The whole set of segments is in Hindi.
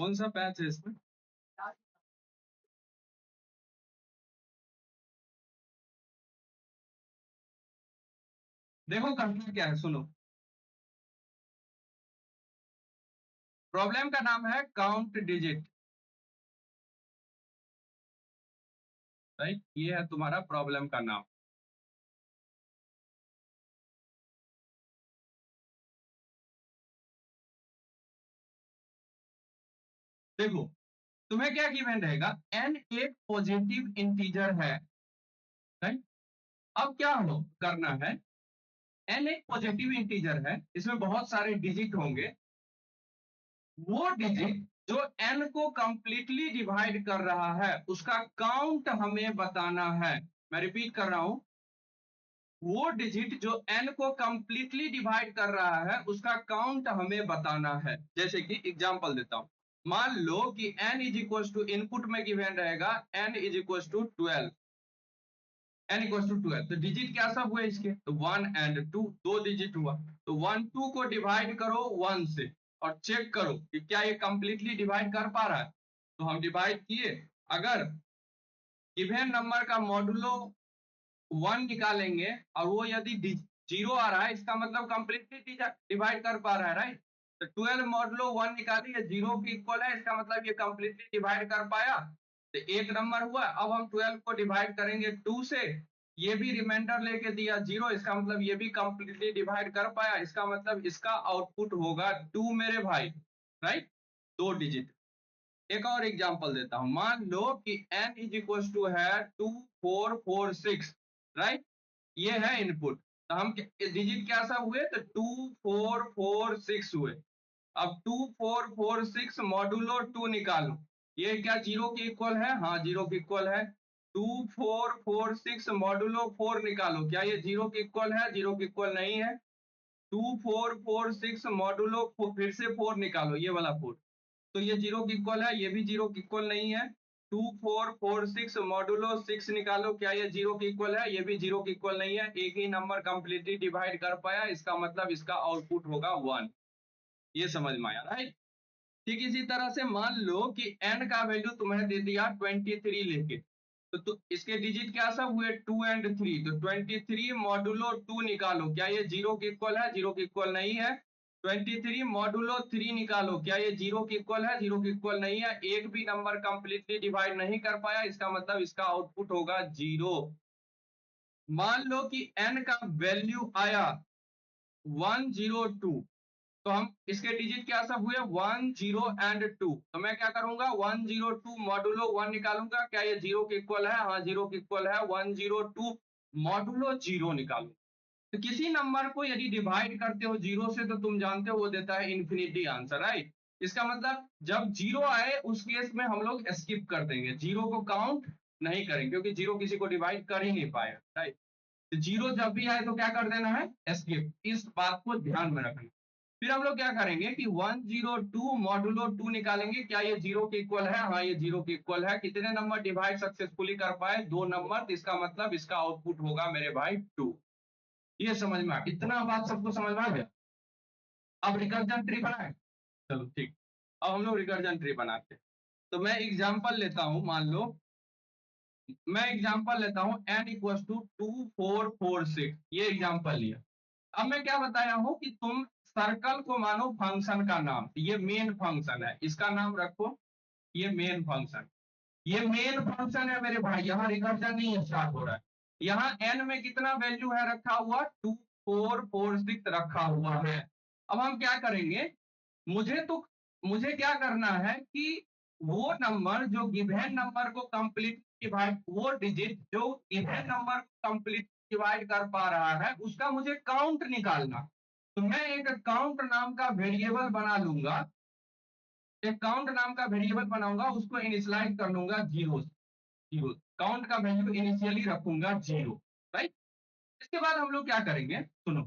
कौन सा पैच है इसमें? देखो करना क्या है, सुनो। प्रॉब्लम का नाम है काउंट डिजिट, राइट? ये है तुम्हारा प्रॉब्लम का नाम। देखो तुम्हें क्या गिवन रहेगा, n एक पॉजिटिव इंटीजर है, राइट? अब क्या हो करना है, n एक पॉजिटिव इंटीजर है, इसमें बहुत सारे डिजिट होंगे। वो डिजिट जो n को कंप्लीटली डिवाइड कर रहा है उसका काउंट हमें बताना है। मैं रिपीट कर रहा हूं, वो डिजिट जो n को कंप्लीटली डिवाइड कर रहा है उसका काउंट हमें बताना है। जैसे कि एग्जांपल देता हूं, मान लो कि n is equal to, input में गिवन रहेगा n is equal to 12, n equal to 12, तो डिजिट क्या सब हुए इसके, तो 1 एंड 2, दो डिजिट हुआ। तो 1 2 को डिवाइड करो 1 से और चेक करो कि क्या ये कंप्लीटली डिवाइड कर पा रहा है। तो हम डिवाइड किए, अगर गिवन नंबर का मॉडुलो 1 निकालेंगे और वो यदि 0 आ रहा है इसका मतलब कंप्लीटली डिवाइड कर पा रहा है, राइट? तो 12 मॉडुलो 1 निकालिए, 0 के इक्वल है, इसका मतलब ये कंप्लीटली डिवाइड कर पाया, तो एक नंबर हुआ। अब हम 12 को डिवाइड करेंगे 2 से, ये भी रिमाइंडर लेके दिया 0, इसका मतलब ये भी कंप्लीटली डिवाइड कर पाया, इसका मतलब इसका आउटपुट होगा 2 मेरे भाई, राइट? दो डिजिट। एक और एग्जांपल देता हूं, मान लो कि n इज इक्वल टू है 2 4 4 6, राइट? ये है इनपुट, तो हम डिजिट क्या सब हुए, तो 2 4 4 6 हुए। अब 2 4 4 6 मॉडुलो 2 निकालो, ये क्या 0 के इक्वल है? हाँ 0 के इक्वल है। 2 4 4 6 मॉडुलो 4 निकालो, क्या ये 0 के इक्वल है? 0 के इक्वल नहीं है। 2 4 4 6 मॉडुलो फिर से 4 निकालो, ये वाला 4, तो ये 0 के इक्वल है, ये भी 0 के इक्वल नहीं है। 2 4 4 6 मॉडुलो 6 निकालो, क्या ये 0 के इक्वल है? ये भी 0 के इक्वल नहीं है। एक ही नंबर कंप्लीटली डिवाइड कर पाया, इसका मतलब इसका आउटपुट होगा 1। ये समझ में आया, राइट? ठीक इसी तरह से मान लो कि n का वैल्यू तुम्हें दे दिया 23 लेके, तो इसके डिजिट क्या सब हुए, 2 एंड 3, तो 23 मॉडुलो 2 निकालो, क्या ये 0 के इक्वल है? 0 के इक्वल नहीं है। 23 मॉडुलो 3 निकालो, क्या ये 0 के इक्वल है? 0 के इक्वल नहीं है। एक भी नंबर कंप्लीटली डिवाइड नहीं कर पाया, इसका मतलब इसका आउटपुट होगा 0। मान लो कि n का वैल्यू आया 102, तो हम इसके डिजिट क्या सब हुए, 1 0 एंड 2, तो मैं क्या करूंगा, 102 मॉडुलो 1 निकालूंगा, क्या ये 0 के इक्वल है? हाँ 0 के इक्वल है। 102 मॉडुलो 0 निकालो। तो किसी नंबर को यदि डिवाइड करते हो 0 से तो तुम जानते हो वो देता है इन्फिनिटी आंसर, राइट? इसका मतलब जब 0 आए उस केस में हम लोग स्किप कर देंगे, 0 को काउंट नहीं करेंगे, क्योंकि 0 किसी को डिवाइड कर ही नहीं पाएगा, राइट? तो 0 जब भी आए तो क्या कर देना है, स्किप। इस बात को ध्यान में रखना। फिर हम लोग क्या करेंगे कि 102 मॉडुलो 2 निकालेंगे, क्या ये 0 के इक्वल है? हाँ ये 0 के इक्वल है। कितने नंबर डिवाइड सक्सेसफुली कर पाए? 2 नंबर, तो इसका मतलब इसका आउटपुट होगा मेरे भाई 2। ये समझ में आ, इतना बात सबको समझ में आ गया? अब रिकर्जन ट्री बनाए, चलो ठीक। अब हम लोग रिकर्जन ट्री बनाते हैं। तो मैं एग्जांपल लेता हूं, मान लो मैं एग्जांपल लेता हूं n इक्वल टू 2 4 4 6, ये एग्जांपल लिया। अब मैं क्या बताया हूं कि तुम सर्कल को मानो फंक्शन का नाम, ये मेन फंक्शन है, इसका नाम रखो ये मेन फंक्शन। ये मेन फंक्शन है मेरे भाई, यहाँ रिकर्जन नहीं स्टार्ट हो रहा है। यहाँ n में कितना वैल्यू है रखा हुआ, 2 4 4 6 रखा हुआ है। अब हम क्या करेंगे, मुझे क्या करना है कि वो नंबर जो गिवन नंबर को कंप्लीट डिवाइड, वो डिजिट जो गिवन नंबर को कंप्लीट डिवाइड कर पा रहा है उसका मुझे काउंट निकालना। तो मैं एक काउंट नाम का वेरिएबल बना लूंगा, एक काउंट नाम का वेरिएबल बनाऊंगा, उसको इनिशियलाइज कर लूंगा 0, 0 काउंट का वैल्यू इनिशियली रखूंगा 0, राइट? इसके बाद हम लोग क्या करेंगे, सुनो,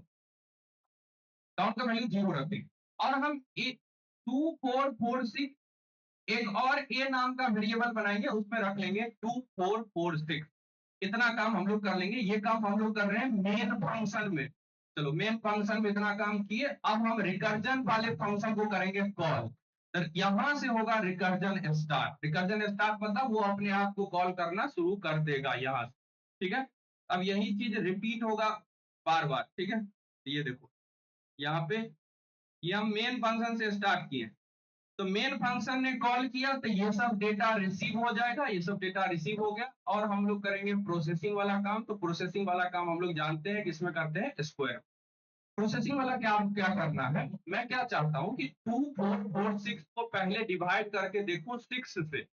काउंट का वैल्यू 0 रखेंगे और हम 2 4 4 6 एक और ए नाम का वेरिएबल बनाएंगे, उसमें रख लेंगे 2 4 4 6। इतना काम हम लोग कर लेंगे। ये काम हम लोग कर रहे हैं मेन फंक्शन में। चलो मेन फंक्शन में इतना काम किए, अब हम रिकर्जन वाले फंक्शन को करेंगे कॉल। तो यहां से होगा रिकर्जन स्टार्ट। रिकर्जन स्टार्ट मतलब वो अपने आप को कॉल करना शुरू कर देगा यहां से, ठीक है। अब यही चीज रिपीट होगा बार बार, ठीक है। ये देखो यहाँ पे ये हम मेन फंक्शन से स्टार्ट किए, तो मेन फंक्शन ने कॉल किया तो ये सब डेटा रिसीव हो जाएगा, ये सब डेटा रिसीव हो गया, और हम लोग करेंगे प्रोसेसिंग वाला काम। तो प्रोसेसिंग वाला काम हम लोग जानते हैं किसमें करते हैं, स्क्वायर। प्रोसेसिंग वाला काम क्या करना है, मैं क्या चाहता हूं कि 2446 को पहले डिवाइड करके देखो 6 से,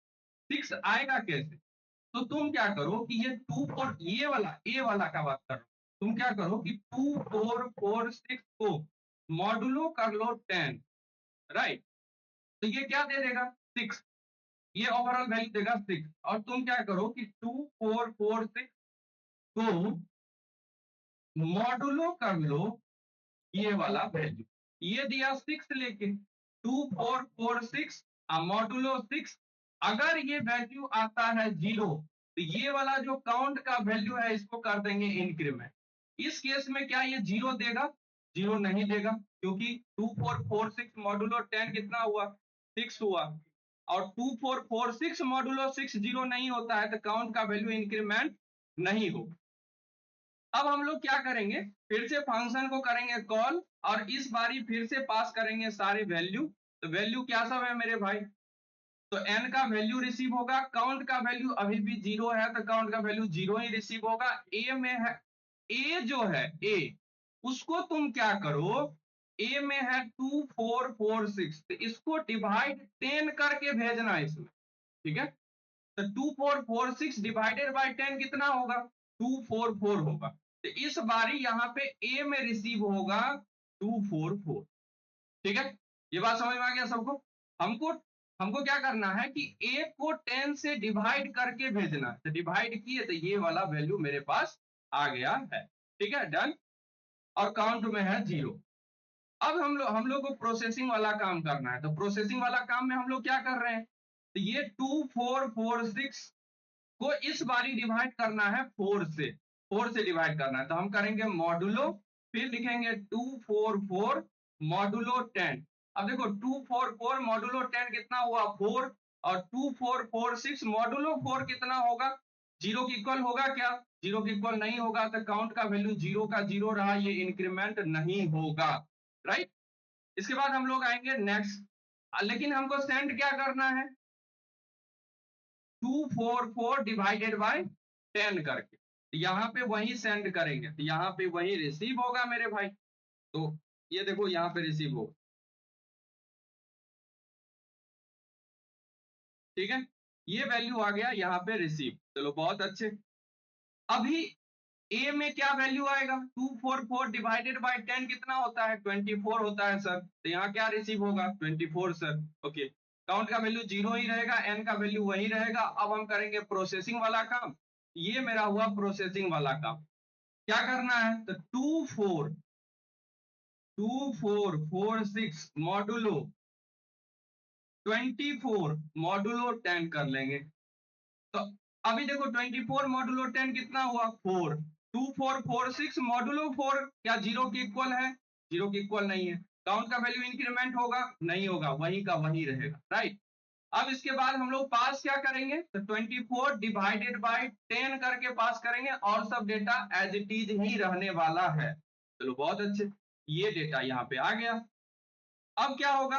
6 आएगा कैसे। तो तुम क्या करो कि ये 2 और ये वाला ए वाला का बात करो, तुम क्या करो कि 2446 को मॉडुलो कर लो 10, राइट। तो ये क्या दे देगा 6, ये ओवरऑल वैल्यू देगा 6। और तुम क्या करो कि 2446 को मॉडुलो कर लो ये वाला वैल्यू, ये दिया 6 लेके 2446 मॉडुलो 6। अगर ये वैल्यू आता है 0 तो ये वाला जो काउंट का वैल्यू है इसको कर देंगे इंक्रीमेंट। इस केस में क्या ये 0 देगा, 0 नहीं देगा, क्योंकि 2446 मॉडुलो 10 कितना हुआ, 6 हुआ। और 2446 मॉडुलो 6 0 नहीं होता है तो काउंट का वैल्यू इंक्रीमेंट नहीं होगा। अब हम लोग क्या करेंगे, फिर से फंक्शन को करेंगे कॉल, और इस बारी फिर से पास करेंगे सारे वैल्यू। तो वैल्यू क्या सब है मेरे भाई, तो n का वैल्यू रिसीव होगा, काउंट का वैल्यू अभी भी 0 है तो काउंट का वैल्यू 0 ही रिसीव होगा। ए में है, ए जो है ए, उसको तुम क्या करो, ए में है 2446, तो इसको डिवाइड 10 करके भेजना इसमें, ठीक है। तो 2446 डिवाइडेड बाय 10 कितना होगा, 244 होगा। तो इस बारी यहाँ पे ए में रिसीव होगा 244, ठीक है। ये बात समझ में आ गया सबको। हमको हमको क्या करना है कि ए को 10 से डिवाइड करके भेजना है, तो डिवाइड किए तो ये वाला वैल्यू मेरे पास आ गया है, ठीक है, डन। और काउंट में है 0। अब हम लोग को प्रोसेसिंग वाला काम करना है, तो प्रोसेसिंग वाला काम में हम लोग क्या कर रहे हैं, तो ये 2446 को इस बारी डिवाइड करना है 4 से, 4 से डिवाइड करना है। तो हम करेंगे मॉडुलो, फिर लिखेंगे 244 मॉडुलो 10। अब देखो 244 मॉडुलो 10 कितना हुआ 4, और 2446 मॉडुलो 4 कितना होगा, 0 के इक्वल होगा क्या, 0 के इक्वल नहीं होगा, तो काउंट का वैल्यू 0 का 0 रहा, ये इंक्रीमेंट नहीं होगा, राइट। इसके बाद हम लोग आएंगे नेक्स्ट, लेकिन हमको सेंड क्या करना है, 244 डिवाइडेड बाय 10 करके, यहाँ पे वही सेंड करेंगे, तो यहाँ पे वही रिसीव होगा मेरे भाई। तो ये देखो यहाँ पे रिसीव होगा, ठीक है, ये वैल्यू आ गया यहाँ पे रिसीव, चलो बहुत अच्छे। अभी ए में क्या वैल्यू आएगा, 244 डिवाइडेड बाय 10 कितना होता है, 24 होता है सर, तो यहाँ क्या रिसीव होगा 24 सर, ओके। काउंट का वैल्यू 0 ही रहेगा, एन का वैल्यू वही रहेगा। अब हम करेंगे प्रोसेसिंग वाला काम, ये मेरा हुआ प्रोसेसिंग वाला काम। क्या करना है, तो 2446 मॉडुलो 24 मॉडुलो 10 कर लेंगे। तो अभी देखो 24 मॉडुलो 10 कितना हुआ 4, 2446 मॉडुलो 4 क्या 0 के इक्वल है, 0 के इक्वल नहीं है। काउंट का वैल्यू इंक्रीमेंट होगा, नहीं होगा, वही का वही रहेगा, राइट। अब इसके बाद हम लोग पास क्या करेंगे, तो 24 डिवाइडेड बाय 10 करके पास करेंगे, और सब डेटा एज इट इज ही रहने वाला है। चलो बहुत अच्छे, ये डेटा यहाँ पे आ गया। अब क्या होगा,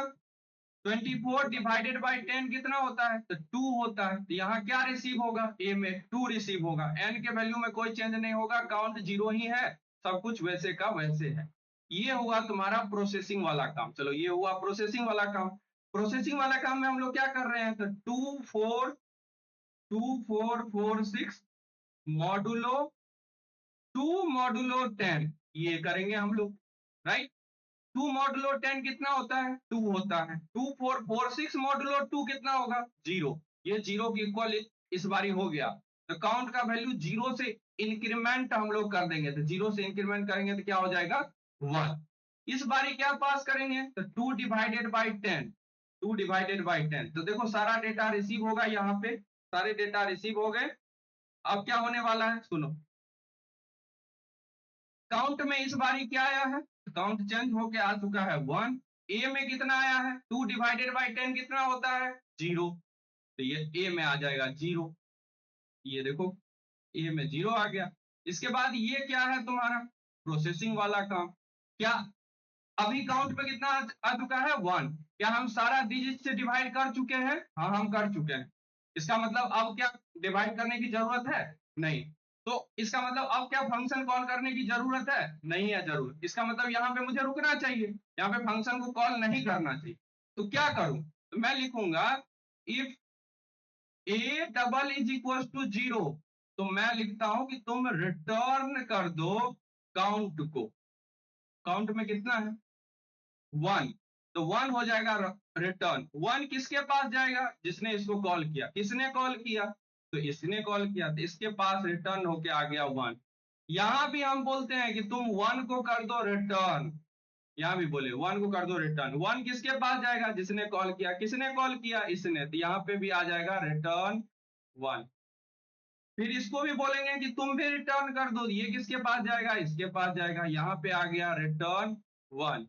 24 डिवाइडेड बाय 10 कितना होता है, तो 2 होता है, तो यहाँ क्या रिसीव होगा, ए में 2 रिसीव होगा, एन के वैल्यू में कोई चेंज नहीं होगा, काउंट 0 ही है, सब कुछ वैसे का वैसे है। ये हुआ तुम्हारा प्रोसेसिंग वाला काम। चलो ये हुआ प्रोसेसिंग वाला काम। प्रोसेसिंग वाला काम में हम लोग क्या कर रहे हैं, तो 2446 मॉडुलो 2 मॉडुलो 10 ये करेंगे हम लोग, राइट। 2 मॉडुलो 10 कितना होता है, 2 होता है। 2446 मॉडुलो 2 कितना होगा, 0, ये 0 के इक्वल इस बारी हो गया, तो काउंट का वैल्यू 0 से इंक्रीमेंट हम लोग कर देंगे, तो 0 से इंक्रीमेंट करेंगे तो क्या हो जाएगा 1। इस बारी क्या पास करेंगे, तो 2 डिवाइडेड बाय 10, 2 डिवाइडेड बाय 10, तो देखो सारा डेटा रिसीव होगा, यहाँ पे सारे डेटा रिसीव हो गए। अब क्या होने वाला है सुनो, काउंट में इस बारी क्या आया है, काउंट चेंज होके आ चुका है 1, ए में कितना आया है 2 डिवाइडेड बाई 10 कितना होता है 0, तो ये ए में आ जाएगा 0। ये देखो ए में 0 आ गया। इसके बाद ये क्या है तुम्हारा प्रोसेसिंग वाला काम। क्या अभी काउंट में कितना आ चुका है 1। क्या हम सारा डिजिट से डिवाइड कर चुके हैं? हाँ हम कर चुके हैं। इसका मतलब अब क्या डिवाइड करने की जरूरत है? नहीं। तो इसका मतलब अब क्या फंक्शन कॉल करने की जरूरत है? नहीं है जरूरत। इसका मतलब यहाँ पे मुझे रुकना चाहिए, यहाँ पे फंक्शन को कॉल नहीं करना चाहिए। तो क्या करूं? तो मैं लिखूंगा if a double is equal to 0, तो मैं लिखता हूं कि तुम रिटर्न कर दो काउंट को। काउंट में कितना है 1, तो 1 हो जाएगा रिटर्न। 1 किसके पास जाएगा? जिसने इसको कॉल किया। किसने कॉल किया? तो इसने कॉल किया, तो इसके पास रिटर्न होके आ गया 1। यहां भी हम बोलते हैं कि तुम 1 को कर दो रिटर्न। यहां भी बोले 1 को कर दो रिटर्न। 1 किसके पास जाएगा? जिसने कॉल किया। किसने कॉल किया? इसने। तो यहाँ पे भी आ जाएगा रिटर्न 1। फिर इसको भी बोलेंगे कि तुम भी रिटर्न कर दो। ये किसके पास जाएगा? इसके पास जाएगा। यहाँ पे आ गया रिटर्न 1।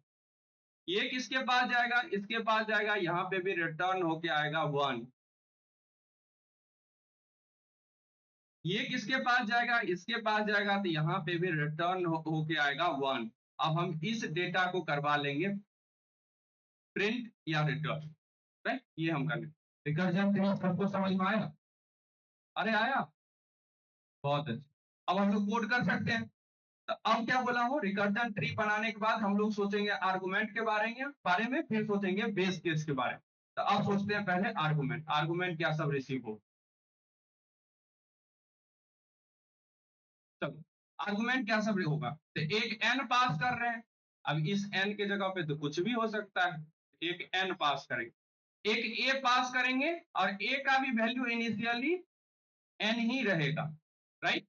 ये किसके पास जाएगा? इसके पास जाएगा। यहाँ पे भी रिटर्न होके आएगा 1। ये किसके पास जाएगा? इसके पास जाएगा। तो यहाँ पे भी रिटर्न होके आएगा 1। अब हम इस डेटा को करवा लेंगे प्रिंट या रिटर्न। राइट, ये हम कर लेंगे। रिकर्जन ट्री सबको समझ में आया? अरे आया, बहुत अच्छा। अब हम लोग कोड कर सकते हैं। तो अब क्या बोला हूँ, रिकर्जन ट्री बनाने के बाद हम लोग सोचेंगे आर्गुमेंट के बारे में, फिर सोचेंगे बेस केस के बारे में। तो अब सोचते हैं पहले आर्गुमेंट। आर्गुमेंट क्या सब रिसीव हो। चलो आर्गुमेंट क्या सब होगा। तो एक एन पास कर रहे हैं। अब इस एन के जगह पे तो कुछ भी हो सकता है। एक एन पास करेंगे, एक ए पास करेंगे, और ए का भी वैल्यू इनिशियली एन ही रहेगा। राइट,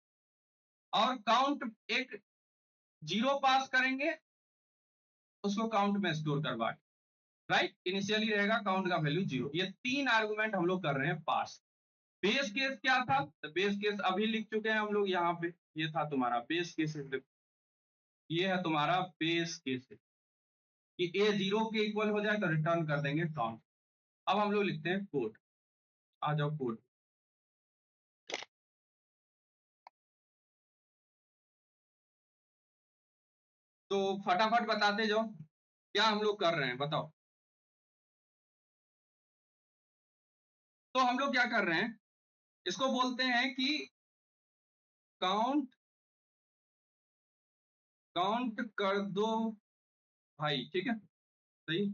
और काउंट एक 0 पास करेंगे, उसको काउंट में स्टोर करवा के। राइट, इनिशियली रहेगा काउंट का वैल्यू 0। ये 3 आर्गुमेंट हम लोग कर रहे हैं पास। बेस केस क्या था? तो बेस केस अभी लिख चुके हैं हम लोग यहाँ पे। ये था तुम्हारा बेस केस। ये है तुम्हारा बेस केस कि ए 0 के इक्वल हो जाए तो रिटर्न कर देंगे काउंट। अब हम लोग लिखते हैं कोड। आ जाओ कोड। तो फटाफट बताते जाओ क्या हम लोग कर रहे हैं, बताओ। तो हम लोग क्या कर रहे हैं, इसको बोलते हैं कि काउंट काउंट कर दो भाई। ठीक है, सही।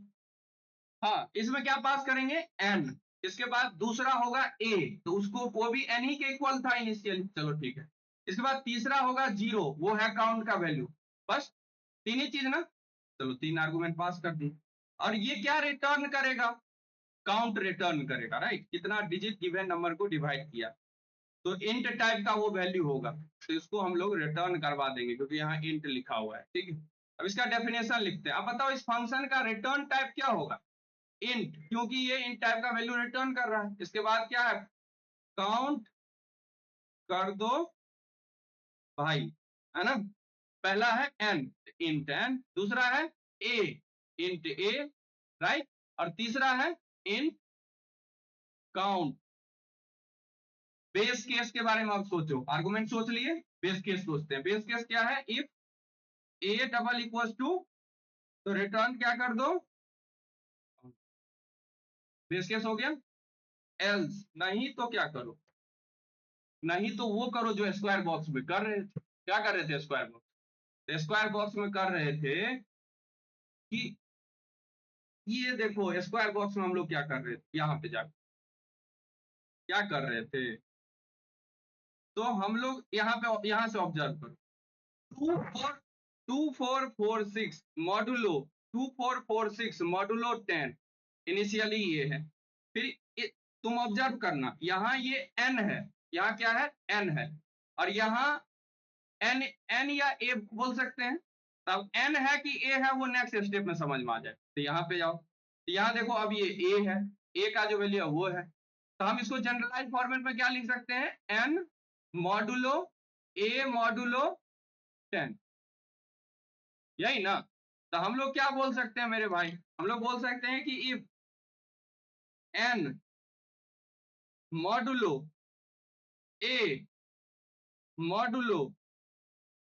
हाँ, इसमें क्या पास करेंगे एन। इसके बाद दूसरा होगा ए, तो उसको वो भी एन ही के इक्वल था इनिशियली। चलो ठीक है। इसके बाद तीसरा होगा 0, वो है काउंट का वैल्यू। बस 3 ही चीज ना। चलो 3 आर्गुमेंट पास कर दी। और ये क्या रिटर्न करेगा? काउंट रिटर्न करेगा। राइट, कितना डिजिट गिवन नंबर को डिवाइड किया। तो इंट टाइप का वो वैल्यू होगा, तो इसको हम लोग रिटर्न करवा देंगे क्योंकि यहाँ इंट लिखा हुआ है। ठीक है, अब इसका डेफिनेशन लिखते हैं। अब बताओ इस फंक्शन का रिटर्न टाइप क्या होगा? इंट, क्योंकि ये इंट टाइप का वैल्यू रिटर्न कर रहा है। इसके बाद क्या है, काउंट कर दो भाई, है ना। पहला है एन, इंट एन। दूसरा है ए, इंट ए। राइट, और तीसरा है इंट काउंट। बेस केस के बारे में अब सोचो। आर्गुमेंट सोच लिए, बेस केस सोचते हैं। बेस केस क्या है, if a double equal to, तो रिटर्न क्या कर दो, बेस केस हो गया। एल्स नहीं तो क्या करो, नहीं तो वो करो जो स्क्वायर बॉक्स में कर रहे थे। क्या कर रहे थे स्क्वायर बॉक्स? स्क्वायर बॉक्स में कर रहे थे कि ये देखो स्क्वायर बॉक्स में हम लोग क्या कर रहे थे, यहां पे जाकर क्या कर रहे थे। तो हम लोग यहाँ पे, यहां से ऑब्जर्व करो। 2446 मॉडुलो 2446 मॉडुलो 10 इनिशियली ये है। फिर तुम ऑब्जर्व करना, यहाँ ये एन है, यहाँ क्या है एन है, और यहाँ एन, एन या ए बोल सकते हैं। तब एन है कि ए है वो नेक्स्ट स्टेप में समझ में आ जाए। तो यहाँ पे जाओ, तो यहाँ देखो अब ये ए है, ए का जो वैल्यू है वो है। तो हम इसको जनरलाइज फॉर्मेट में क्या लिख सकते हैं, एन मॉडुलो ए मॉडुलो 10, यही ना। तो हम लोग क्या बोल सकते हैं मेरे भाई, हम लोग बोल सकते हैं कि if n modulo a modulo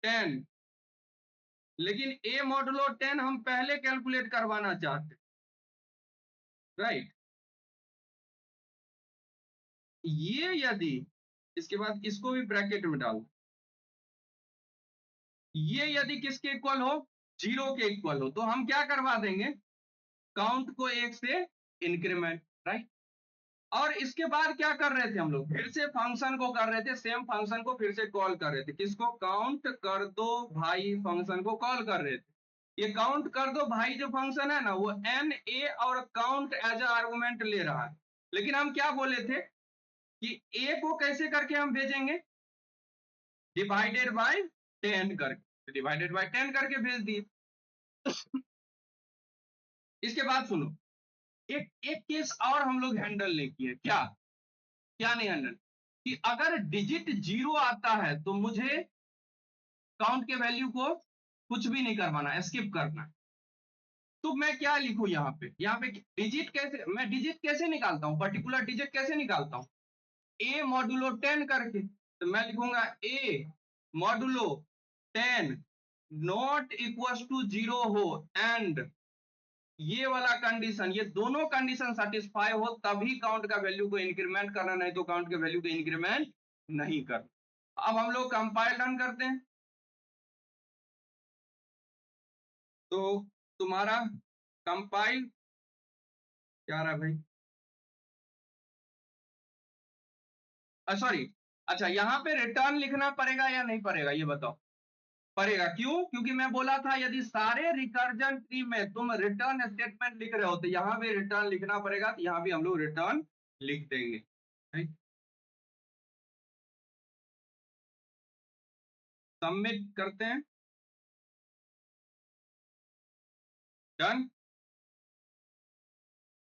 10, लेकिन a मॉडुलो 10 हम पहले कैलकुलेट करवाना चाहते, राइट। ये यदि, इसके बाद इसको भी ब्रैकेट में डालो, ये यदि किसके इक्वल हो, 0 के इक्वल हो, तो हम क्या करवा देंगे, काउंट को 1 से इंक्रीमेंट, राइट। और इसके बाद क्या कर रहे थे हम लोग, फिर से फंक्शन को कर रहे थे, सेम फंक्शन को फिर से कॉल कर रहे थे, किसको, काउंट कर दो भाई फंक्शन को कॉल कर रहे थे। ये काउंट कर दो भाई जो फंक्शन है ना, वो एन ए और काउंट एज ए आर्गुमेंट ले रहा है, लेकिन हम क्या बोले थे कि ए को कैसे करके हम भेजेंगे, डिवाइडेड बाय 10 करके, डिवाइडेड बाय 10 करके भेज दिए। इसके बाद सुनो, एक एक केस और हम लोग हैंडल नहीं किए, क्या क्या नहीं हैंडल, कि अगर डिजिट 0 आता है तो मुझे काउंट के वैल्यू को कुछ भी नहीं करवाना, स्किप करना। तो मैं क्या लिखूं यहाँ पे डिजिट कैसे, मैं डिजिट कैसे निकालता हूं, पर्टिकुलर डिजिट कैसे निकालता हूं, ए मॉडुलो 10 करके, तो मैं लिखूंगा ए मॉडुलो 10 नॉट इक्वल टू 0 हो एंड ये वाला कंडीशन, ये दोनों कंडीशन सेटिस्फाई हो तभी काउंट का वैल्यू को इंक्रीमेंट करना, नहीं तो काउंट के वैल्यू को इंक्रीमेंट नहीं करना। अब हम लोग कंपाइल रन करते हैं, तो तुम्हारा कंपाइल क्या रहा भाई, सॉरी, अच्छा यहाँ पे रिटर्न लिखना पड़ेगा या नहीं पड़ेगा ये बताओ, पड़ेगा, क्यों, क्योंकि मैं बोला था यदि सारे रिकर्जन ट्री में तुम रिटर्न स्टेटमेंट लिख रहे हो तो यहाँ भी रिटर्न लिखना पड़ेगा, तो यहाँ भी हम लोग रिटर्न लिख देंगे, राइट। सबमिट करते हैं, डन।